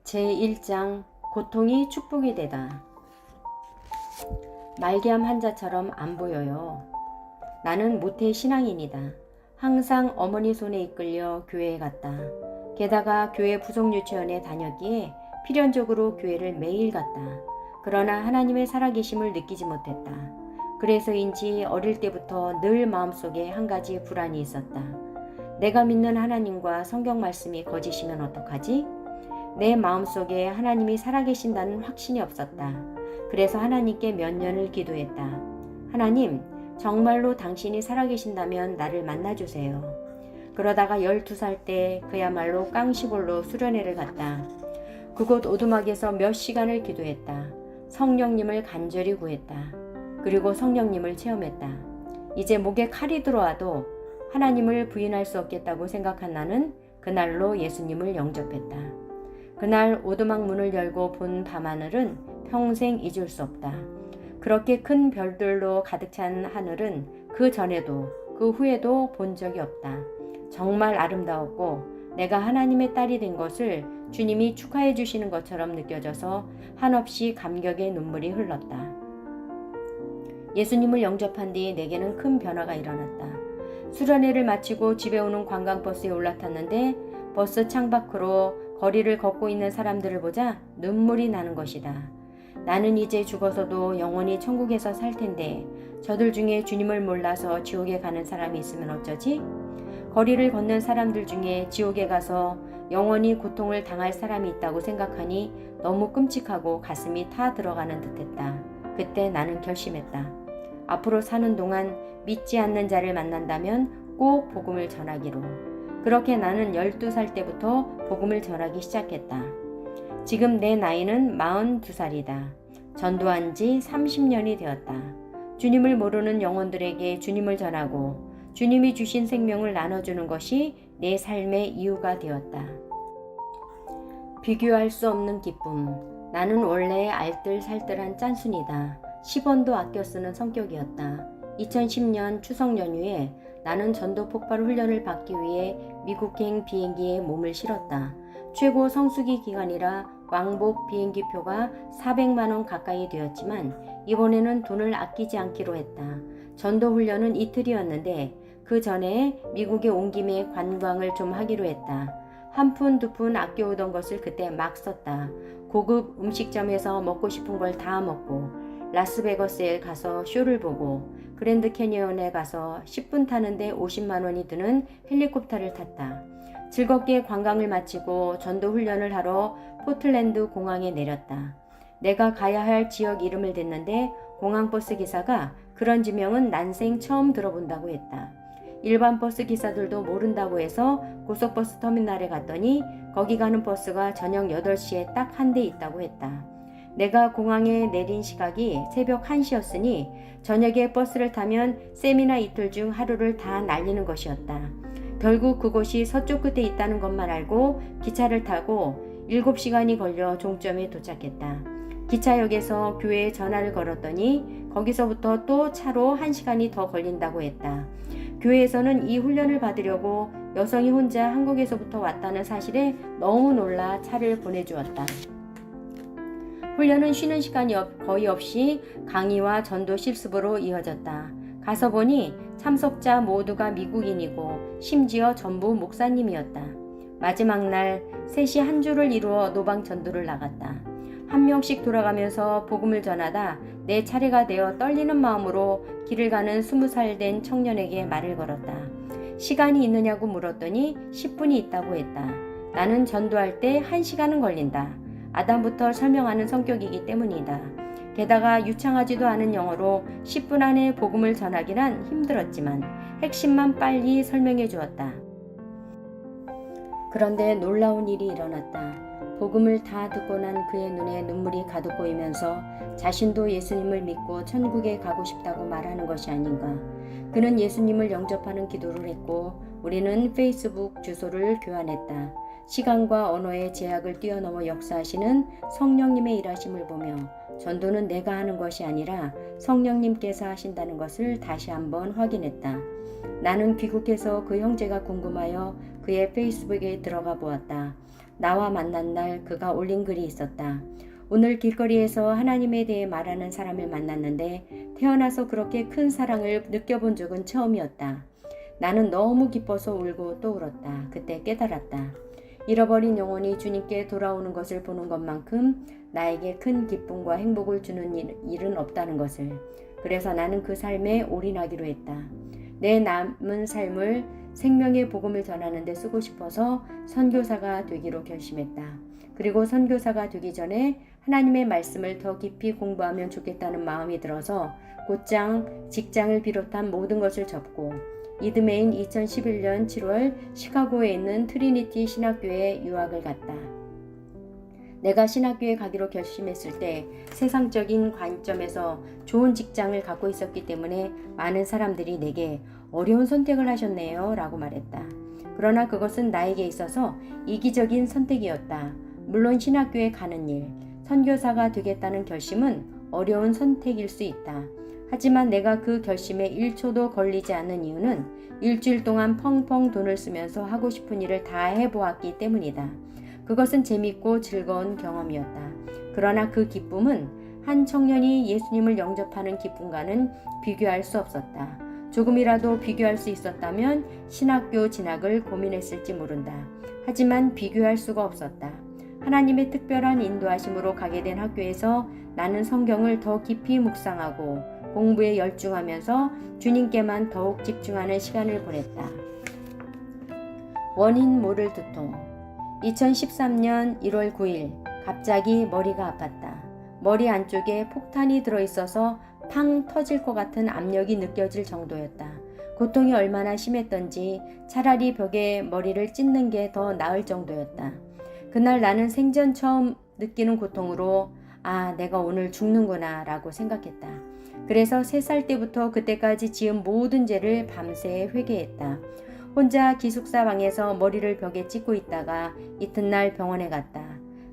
제1장 고통이 축복이 되다. 말기암 환자처럼 안 보여요. 나는 모태 신앙인이다. 항상 어머니 손에 이끌려 교회에 갔다. 게다가 교회 부속유치원에 다녔기에 필연적으로 교회를 매일 갔다. 그러나 하나님의 살아계심을 느끼지 못했다. 그래서인지 어릴 때부터 늘 마음속에 한 가지 불안이 있었다. 내가 믿는 하나님과 성경 말씀이 거짓이면 어떡하지? 내 마음속에 하나님이 살아계신다는 확신이 없었다. 그래서 하나님께 몇 년을 기도했다. 하나님, 정말로 당신이 살아계신다면 나를 만나주세요. 그러다가 12살 때 그야말로 깡시골로 수련회를 갔다. 그곳 오두막에서 몇 시간을 기도했다. 성령님을 간절히 구했다. 그리고 성령님을 체험했다. 이제 목에 칼이 들어와도 하나님을 부인할 수 없겠다고 생각한 나는 그날로 예수님을 영접했다. 그날 오두막 문을 열고 본 밤하늘은 평생 잊을 수 없다. 그렇게 큰 별들로 가득 찬 하늘은 그 전에도 그 후에도 본 적이 없다. 정말 아름다웠고 내가 하나님의 딸이 된 것을 주님이 축하해 주시는 것처럼 느껴져서 한없이 감격의 눈물이 흘렀다. 예수님을 영접한 뒤 내게는 큰 변화가 일어났다. 수련회를 마치고 집에 오는 관광버스에 올라탔는데 버스 창밖으로 거리를 걷고 있는 사람들을 보자 눈물이 나는 것이다. 나는 이제 죽어서도 영원히 천국에서 살 텐데 저들 중에 주님을 몰라서 지옥에 가는 사람이 있으면 어쩌지? 거리를 걷는 사람들 중에 지옥에 가서 영원히 고통을 당할 사람이 있다고 생각하니 너무 끔찍하고 가슴이 타 들어가는 듯했다. 그때 나는 결심했다. 앞으로 사는 동안 믿지 않는 자를 만난다면 꼭 복음을 전하기로. 그렇게 나는 12살 때부터 복음을 전하기 시작했다. 지금 내 나이는 42살이다. 전도한 지 30년이 되었다. 주님을 모르는 영혼들에게 주님을 전하고 주님이 주신 생명을 나눠주는 것이 내 삶의 이유가 되었다. 비교할 수 없는 기쁨. 나는 원래 알뜰살뜰한 짠순이다. 10원도 아껴 쓰는 성격이었다. 2010년 추석 연휴에 나는 전도 폭발 훈련을 받기 위해 미국행 비행기에 몸을 실었다. 최고 성수기 기간이라 왕복 비행기표가 400만 원 가까이 되었지만 이번에는 돈을 아끼지 않기로 했다. 전도 훈련은 이틀이었는데 그 전에 미국에 온 김에 관광을 좀 하기로 했다. 한 푼 두 푼 아껴오던 것을 그때 막 썼다. 고급 음식점에서 먹고 싶은 걸 다 먹고 라스베거스에 가서 쇼를 보고 그랜드 캐니언에 가서 10분 타는데 50만 원이 드는 헬리콥터를 탔다. 즐겁게 관광을 마치고 전도 훈련을 하러 포틀랜드 공항에 내렸다. 내가 가야 할 지역 이름을 댔는데 공항버스 기사가 그런 지명은 난생 처음 들어본다고 했다. 일반 버스 기사들도 모른다고 해서 고속버스 터미널에 갔더니 거기 가는 버스가 저녁 8시에 딱 한 대 있다고 했다. 내가 공항에 내린 시각이 새벽 1시였으니 저녁에 버스를 타면 세미나 이틀 중 하루를 다 날리는 것이었다. 결국 그곳이 서쪽 끝에 있다는 것만 알고 기차를 타고 7시간이 걸려 종점에 도착했다. 기차역에서 교회에 전화를 걸었더니 거기서부터 또 차로 1시간이 더 걸린다고 했다. 교회에서는 이 훈련을 받으려고 여성이 혼자 한국에서부터 왔다는 사실에 너무 놀라 차를 보내주었다. 훈련은 쉬는 시간이 거의 없이 강의와 전도 실습으로 이어졌다. 가서 보니 참석자 모두가 미국인이고 심지어 전부 목사님이었다. 마지막 날 셋이 한 줄을 이루어 노방 전도를 나갔다. 한 명씩 돌아가면서 복음을 전하다 내 차례가 되어 떨리는 마음으로 길을 가는 20살 된 청년에게 말을 걸었다. 시간이 있느냐고 물었더니 10분이 있다고 했다. 나는 전도할 때 1시간은 걸린다. 아담부터 설명하는 성격이기 때문이다. 게다가 유창하지도 않은 영어로 10분 안에 복음을 전하기란 힘들었지만 핵심만 빨리 설명해 주었다. 그런데 놀라운 일이 일어났다. 복음을 다 듣고 난 그의 눈에 눈물이 가득 고이면서 자신도 예수님을 믿고 천국에 가고 싶다고 말하는 것이 아닌가. 그는 예수님을 영접하는 기도를 했고 우리는 페이스북 주소를 교환했다. 시간과 언어의 제약을 뛰어넘어 역사하시는 성령님의 일하심을 보며 전도는 내가 하는 것이 아니라 성령님께서 하신다는 것을 다시 한번 확인했다. 나는 귀국해서 그 형제가 궁금하여 그의 페이스북에 들어가 보았다. 나와 만난 날 그가 올린 글이 있었다. 오늘 길거리에서 하나님에 대해 말하는 사람을 만났는데 태어나서 그렇게 큰 사랑을 느껴본 적은 처음이었다. 나는 너무 기뻐서 울고 또 울었다. 그때 깨달았다. 잃어버린 영혼이 주님께 돌아오는 것을 보는 것만큼 나에게 큰 기쁨과 행복을 주는 일은 없다는 것을. 그래서 나는 그 삶에 올인하기로 했다. 내 남은 삶을 생명의 복음을 전하는 데 쓰고 싶어서 선교사가 되기로 결심했다. 그리고 선교사가 되기 전에 하나님의 말씀을 더 깊이 공부하면 좋겠다는 마음이 들어서 곧장 직장을 비롯한 모든 것을 접고 이듬해인 2011년 7월 시카고에 있는 트리니티 신학교에 유학을 갔다. 내가 신학교에 가기로 결심했을 때 세상적인 관점에서 좋은 직장을 갖고 있었기 때문에 많은 사람들이 내게 어려운 선택을 하셨네요 라고 말했다. 그러나 그것은 나에게 있어서 이기적인 선택이었다. 물론 신학교에 가는 일, 선교사가 되겠다는 결심은 어려운 선택일 수 있다. 하지만 내가 그 결심에 1초도 걸리지 않는 이유는 일주일 동안 펑펑 돈을 쓰면서 하고 싶은 일을 다 해보았기 때문이다. 그것은 재밌고 즐거운 경험이었다. 그러나 그 기쁨은 한 청년이 예수님을 영접하는 기쁨과는 비교할 수 없었다. 조금이라도 비교할 수 있었다면 신학교 진학을 고민했을지 모른다. 하지만 비교할 수가 없었다. 하나님의 특별한 인도하심으로 가게 된 학교에서 나는 성경을 더 깊이 묵상하고 공부에 열중하면서 주님께만 더욱 집중하는 시간을 보냈다. 원인 모를 두통. 2013년 1월 9일 갑자기 머리가 아팠다. 머리 안쪽에 폭탄이 들어있어서 팡 터질 것 같은 압력이 느껴질 정도였다. 고통이 얼마나 심했던지 차라리 벽에 머리를 찢는 게 더 나을 정도였다. 그날 나는 생전 처음 느끼는 고통으로 내가 오늘 죽는구나 라고 생각했다. 그래서 3살 때부터 그때까지 지은 모든 죄를 밤새 회개했다. 혼자 기숙사 방에서 머리를 벽에 찢고 있다가 이튿날 병원에 갔다.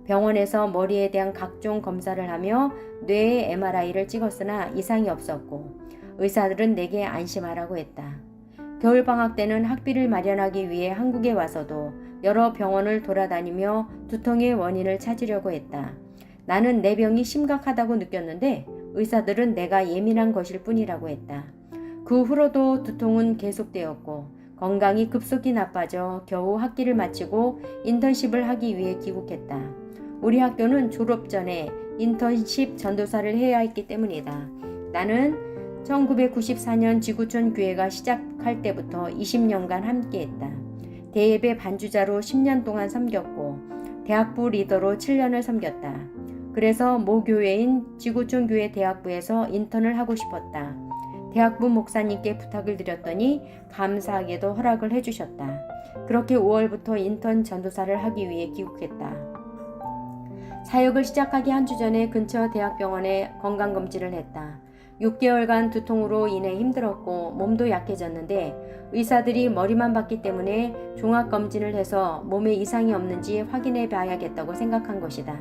병원에서 머리에 대한 각종 검사를 하며 뇌에 MRI를 찍었으나 이상이 없었고 의사들은 내게 안심하라고 했다. 겨울방학 때는 학비를 마련하기 위해 한국에 와서도 여러 병원을 돌아다니며 두통의 원인을 찾으려고 했다. 나는 내 병이 심각하다고 느꼈는데 의사들은 내가 예민한 것일 뿐이라고 했다. 그 후로도 두통은 계속되었고 건강이 급속히 나빠져 겨우 학기를 마치고 인턴십을 하기 위해 귀국했다. 우리 학교는 졸업 전에 인턴십 전도사를 해야 했기 때문이다. 나는 1994년 지구촌 교회가 시작할 때부터 20년간 함께했다. 대예배 반주자로 10년 동안 섬겼고 대학부 리더로 7년을 섬겼다. 그래서 모 교회인 지구촌 교회 대학부에서 인턴을 하고 싶었다. 대학부 목사님께 부탁을 드렸더니 감사하게도 허락을 해주셨다. 그렇게 5월부터 인턴 전도사를 하기 위해 귀국했다. 사역을 시작하기 한 주 전에 근처 대학병원에 건강검진을 했다. 6개월간 두통으로 인해 힘들었고 몸도 약해졌는데 의사들이 머리만 봤기 때문에 종합검진을 해서 몸에 이상이 없는지 확인해 봐야겠다고 생각한 것이다.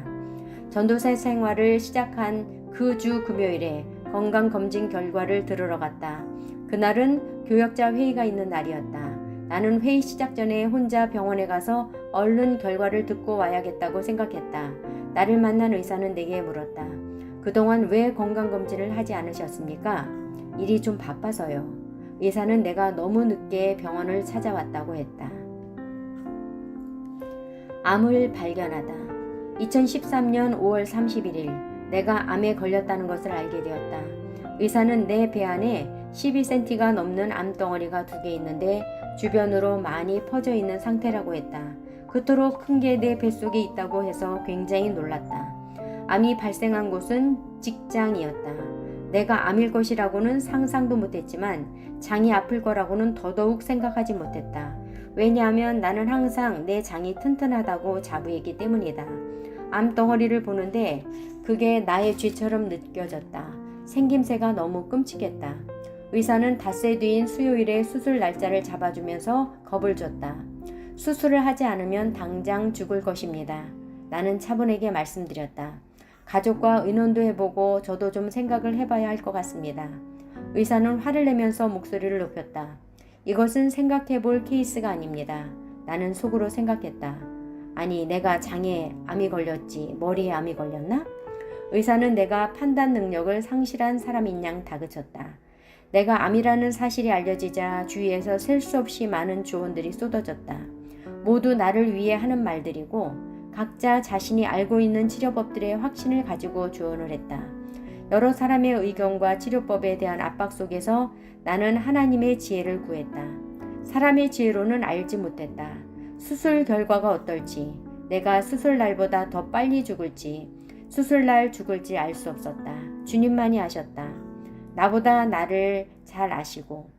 전도사 생활을 시작한 그 주 금요일에 건강검진 결과를 들으러 갔다. 그날은 교역자 회의가 있는 날이었다. 나는 회의 시작 전에 혼자 병원에 가서 얼른 결과를 듣고 와야겠다고 생각했다. 나를 만난 의사는 내게 물었다. 그동안 왜 건강검진을 하지 않으셨습니까? 일이 좀 바빠서요. 의사는 내가 너무 늦게 병원을 찾아왔다고 했다. 암을 발견하다. 2013년 5월 31일 내가 암에 걸렸다는 것을 알게 되었다. 의사는 내 배 안에 12cm가 넘는 암덩어리가 2개 있는데 주변으로 많이 퍼져 있는 상태라고 했다. 그토록 큰 게 내 뱃속에 있다고 해서 굉장히 놀랐다. 암이 발생한 곳은 직장이었다. 내가 암일 것이라고는 상상도 못했지만 장이 아플 거라고는 더더욱 생각하지 못했다. 왜냐하면 나는 항상 내 장이 튼튼하다고 자부했기 때문이다. 암덩어리를 보는데 그게 나의 쥐처럼 느껴졌다. 생김새가 너무 끔찍했다. 의사는 닷새 뒤인 수요일에 수술 날짜를 잡아주면서 겁을 줬다. 수술을 하지 않으면 당장 죽을 것입니다. 나는 차분하게 말씀드렸다. 가족과 의논도 해보고 저도 좀 생각을 해봐야 할 것 같습니다. 의사는 화를 내면서 목소리를 높였다. 이것은 생각해볼 케이스가 아닙니다. 나는 속으로 생각했다. 아니, 내가 장에 암이 걸렸지 머리에 암이 걸렸나? 의사는 내가 판단 능력을 상실한 사람인 양 다그쳤다. 내가 암이라는 사실이 알려지자 주위에서 셀 수 없이 많은 조언들이 쏟아졌다. 모두 나를 위해 하는 말들이고 각자 자신이 알고 있는 치료법들의 확신을 가지고 조언을 했다. 여러 사람의 의견과 치료법에 대한 압박 속에서 나는 하나님의 지혜를 구했다. 사람의 지혜로는 알지 못했다. 수술 결과가 어떨지, 내가 수술 날보다 더 빨리 죽을지, 수술 날 죽을지 알 수 없었다. 주님만이 아셨다. 나보다 나를 잘 아시고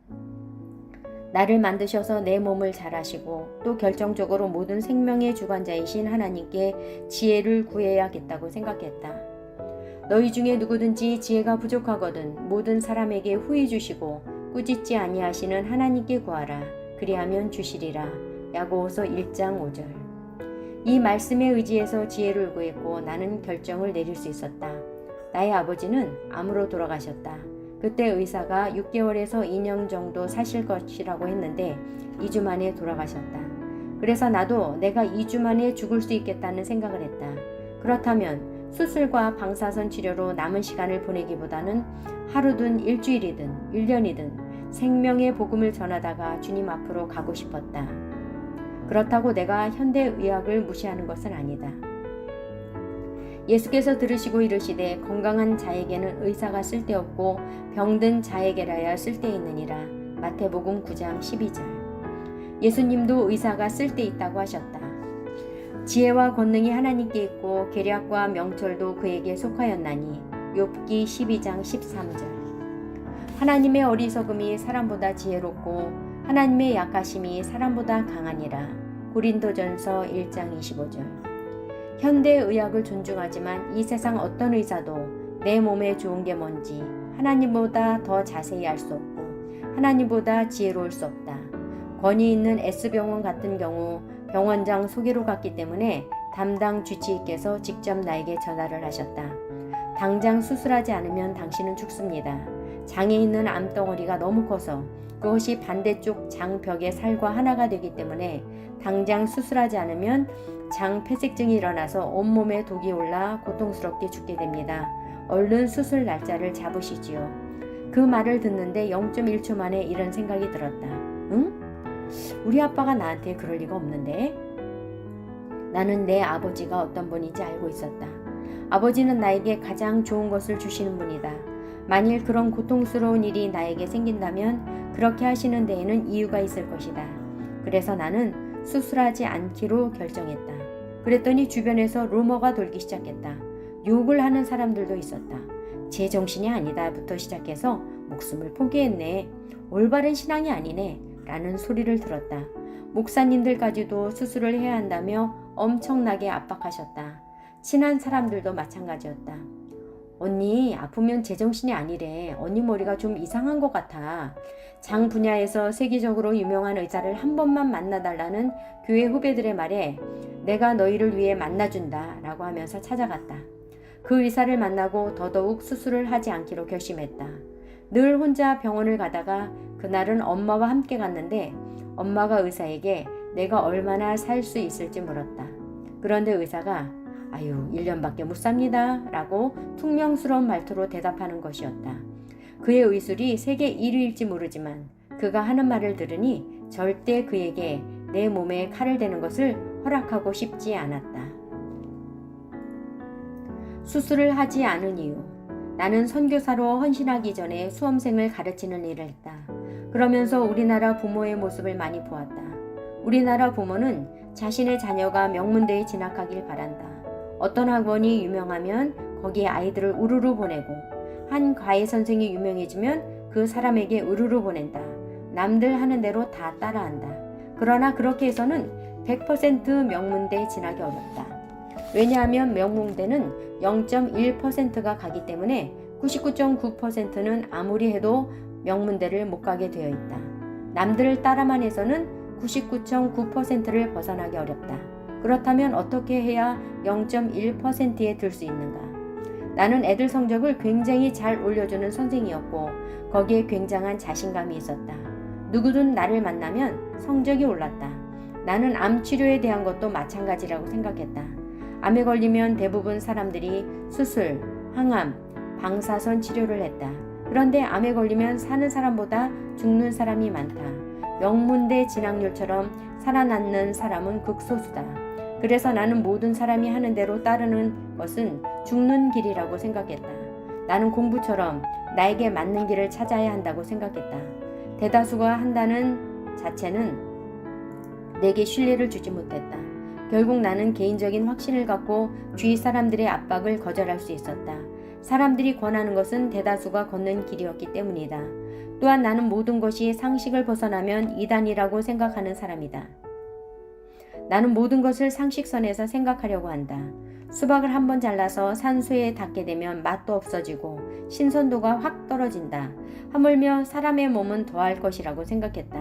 나를 만드셔서 내 몸을 잘 아시고 또 결정적으로 모든 생명의 주관자이신 하나님께 지혜를 구해야겠다고 생각했다. 너희 중에 누구든지 지혜가 부족하거든 모든 사람에게 후히 주시고 꾸짖지 아니하시는 하나님께 구하라. 그리하면 주시리라. 야고보서 1장 5절. 이 말씀에 의지해서 지혜를 구했고 나는 결정을 내릴 수 있었다. 나의 아버지는 암으로 돌아가셨다. 그때 의사가 6개월에서 2년 정도 사실 것이라고 했는데 2주 만에 돌아가셨다. 그래서 나도 내가 2주 만에 죽을 수 있겠다는 생각을 했다. 그렇다면 수술과 방사선 치료로 남은 시간을 보내기보다는 하루든 일주일이든 1년이든 생명의 복음을 전하다가 주님 앞으로 가고 싶었다. 그렇다고 내가 현대의학을 무시하는 것은 아니다. 예수께서 들으시고 이르시되 건강한 자에게는 의사가 쓸데없고 병든 자에게라야 쓸데있느니라. 마태복음 9장 12절. 예수님도 의사가 쓸데있다고 하셨다. 지혜와 권능이 하나님께 있고 계략과 명철도 그에게 속하였나니. 욥기 12장 13절. 하나님의 어리석음이 사람보다 지혜롭고 하나님의 약하심이 사람보다 강하니라. 고린도전서 1장 25절. 현대의학을 존중하지만 이 세상 어떤 의사도 내 몸에 좋은 게 뭔지 하나님보다 더 자세히 알 수 없고 하나님보다 지혜로울 수 없다. 권위 있는 S병원 같은 경우 병원장 소개로 갔기 때문에 담당 주치의께서 직접 나에게 전화를 하셨다. 당장 수술하지 않으면 당신은 죽습니다. 장에 있는 암덩어리가 너무 커서 그것이 반대쪽 장벽의 살과 하나가 되기 때문에 당장 수술하지 않으면 장 폐색증이 일어나서 온몸에 독이 올라 고통스럽게 죽게 됩니다. 얼른 수술 날짜를 잡으시지요. 그 말을 듣는데 0.1초 만에 이런 생각이 들었다. 응? 우리 아빠가 나한테 그럴 리가 없는데? 나는 내 아버지가 어떤 분인지 알고 있었다. 아버지는 나에게 가장 좋은 것을 주시는 분이다. 만일 그런 고통스러운 일이 나에게 생긴다면 그렇게 하시는 데에는 이유가 있을 것이다. 그래서 나는 수술하지 않기로 결정했다. 그랬더니 주변에서 루머가 돌기 시작했다. 욕을 하는 사람들도 있었다. 제정신이 아니다부터 시작해서 목숨을 포기했네. 올바른 신앙이 아니네. 라는 소리를 들었다. 목사님들까지도 수술을 해야 한다며 엄청나게 압박하셨다. 친한 사람들도 마찬가지였다. 언니 아프면 제정신이 아니래. 언니 머리가 좀 이상한 것 같아. 장 분야에서 세계적으로 유명한 의사를 한 번만 만나달라는 교회 후배들의 말에 내가 너희를 위해 만나준다 라고 하면서 찾아갔다. 그 의사를 만나고 더더욱 수술을 하지 않기로 결심했다. 늘 혼자 병원을 가다가 그날은 엄마와 함께 갔는데 엄마가 의사에게 내가 얼마나 살 수 있을지 물었다. 그런데 의사가 아유 1년밖에 못 삽니다 라고 퉁명스러운 말투로 대답하는 것이었다. 그의 의술이 세계 1위일지 모르지만 그가 하는 말을 들으니 절대 그에게 내 몸에 칼을 대는 것을 허락하고 싶지 않았다. 수술을 하지 않은 이유. 나는 선교사로 헌신하기 전에 수험생을 가르치는 일을 했다. 그러면서 우리나라 부모의 모습을 많이 보았다. 우리나라 부모는 자신의 자녀가 명문대에 진학하길 바란다. 어떤 학원이 유명하면 거기에 아이들을 우르르 보내고 한 과외 선생이 유명해지면 그 사람에게 우르르 보낸다. 남들 하는 대로 다 따라한다. 그러나 그렇게 해서는 100% 명문대에 진학이 어렵다. 왜냐하면 명문대는 0.1%가 가기 때문에 99.9%는 아무리 해도 명문대를 못 가게 되어 있다. 남들을 따라만 해서는 99.9%를 벗어나기 어렵다. 그렇다면 어떻게 해야 0.1%에 들 수 있는가? 나는 애들 성적을 굉장히 잘 올려주는 선생이었고 거기에 굉장한 자신감이 있었다. 누구든 나를 만나면 성적이 올랐다. 나는 암 치료에 대한 것도 마찬가지라고 생각했다. 암에 걸리면 대부분 사람들이 수술, 항암, 방사선 치료를 했다. 그런데 암에 걸리면 사는 사람보다 죽는 사람이 많다. 명문대 진학률처럼 살아남는 사람은 극소수다. 그래서 나는 모든 사람이 하는 대로 따르는 것은 죽는 길이라고 생각했다. 나는 공부처럼 나에게 맞는 길을 찾아야 한다고 생각했다. 대다수가 한다는 자체는 내게 신뢰를 주지 못했다. 결국 나는 개인적인 확신을 갖고 주위 사람들의 압박을 거절할 수 있었다. 사람들이 권하는 것은 대다수가 걷는 길이었기 때문이다. 또한 나는 모든 것이 상식을 벗어나면 이단이라고 생각하는 사람이다. 나는 모든 것을 상식선에서 생각하려고 한다. 수박을 한번 잘라서 산소에 닿게 되면 맛도 없어지고 신선도가 확 떨어진다. 하물며 사람의 몸은 더할 것이라고 생각했다.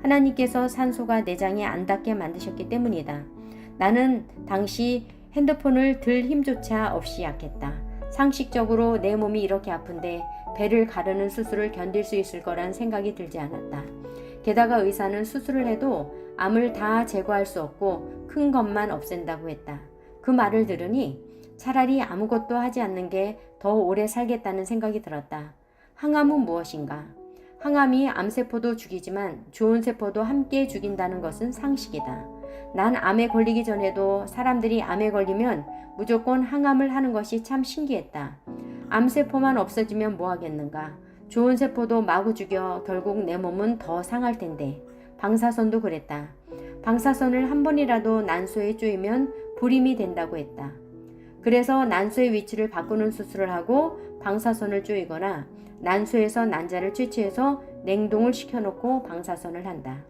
하나님께서 산소가 내장에 안 닿게 만드셨기 때문이다. 나는 당시 핸드폰을 들 힘조차 없이 약했다. 상식적으로 내 몸이 이렇게 아픈데 배를 가르는 수술을 견딜 수 있을 거란 생각이 들지 않았다. 게다가 의사는 수술을 해도 암을 다 제거할 수 없고 큰 것만 없앤다고 했다. 그 말을 들으니 차라리 아무것도 하지 않는 게 더 오래 살겠다는 생각이 들었다. 항암은 무엇인가? 항암이 암세포도 죽이지만 좋은 세포도 함께 죽인다는 것은 상식이다. 난 암에 걸리기 전에도 사람들이 암에 걸리면 무조건 항암을 하는 것이 참 신기했다. 암세포만 없어지면 뭐 하겠는가? 좋은 세포도 마구 죽여 결국 내 몸은 더 상할 텐데. 방사선도 그랬다. 방사선을 한 번이라도 난소에 쪼이면 불임이 된다고 했다. 그래서 난소의 위치를 바꾸는 수술을 하고 방사선을 쪼이거나 난소에서 난자를 채취해서 냉동을 시켜놓고 방사선을 한다.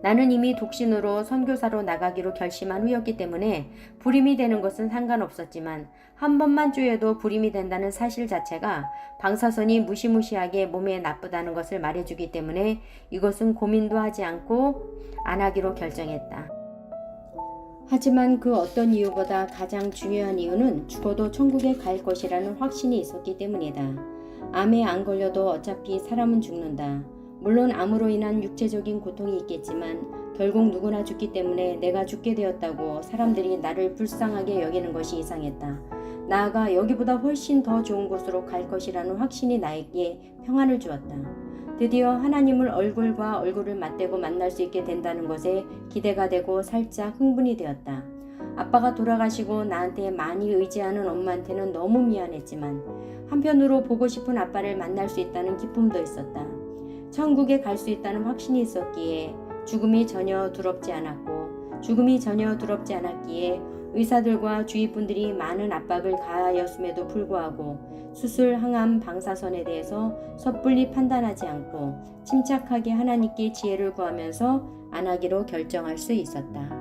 나는 이미 독신으로 선교사로 나가기로 결심한 후였기 때문에 불임이 되는 것은 상관없었지만 한 번만 쪼여도 불임이 된다는 사실 자체가 방사선이 무시무시하게 몸에 나쁘다는 것을 말해주기 때문에 이것은 고민도 하지 않고 안 하기로 결정했다. 하지만 그 어떤 이유보다 가장 중요한 이유는 죽어도 천국에 갈 것이라는 확신이 있었기 때문이다. 암에 안 걸려도 어차피 사람은 죽는다. 물론 암으로 인한 육체적인 고통이 있겠지만 결국 누구나 죽기 때문에 내가 죽게 되었다고 사람들이 나를 불쌍하게 여기는 것이 이상했다. 나아가 여기보다 훨씬 더 좋은 곳으로 갈 것이라는 확신이 나에게 평안을 주었다. 드디어 하나님을 얼굴과 얼굴을 맞대고 만날 수 있게 된다는 것에 기대가 되고 살짝 흥분이 되었다. 아빠가 돌아가시고 나한테 많이 의지하는 엄마한테는 너무 미안했지만 한편으로 보고 싶은 아빠를 만날 수 있다는 기쁨도 있었다. 천국에 갈 수 있다는 확신이 있었기에 죽음이 전혀 두렵지 않았기에 의사들과 주위 분들이 많은 압박을 가하였음에도 불구하고 수술, 항암, 방사선에 대해서 섣불리 판단하지 않고 침착하게 하나님께 지혜를 구하면서 안 하기로 결정할 수 있었다.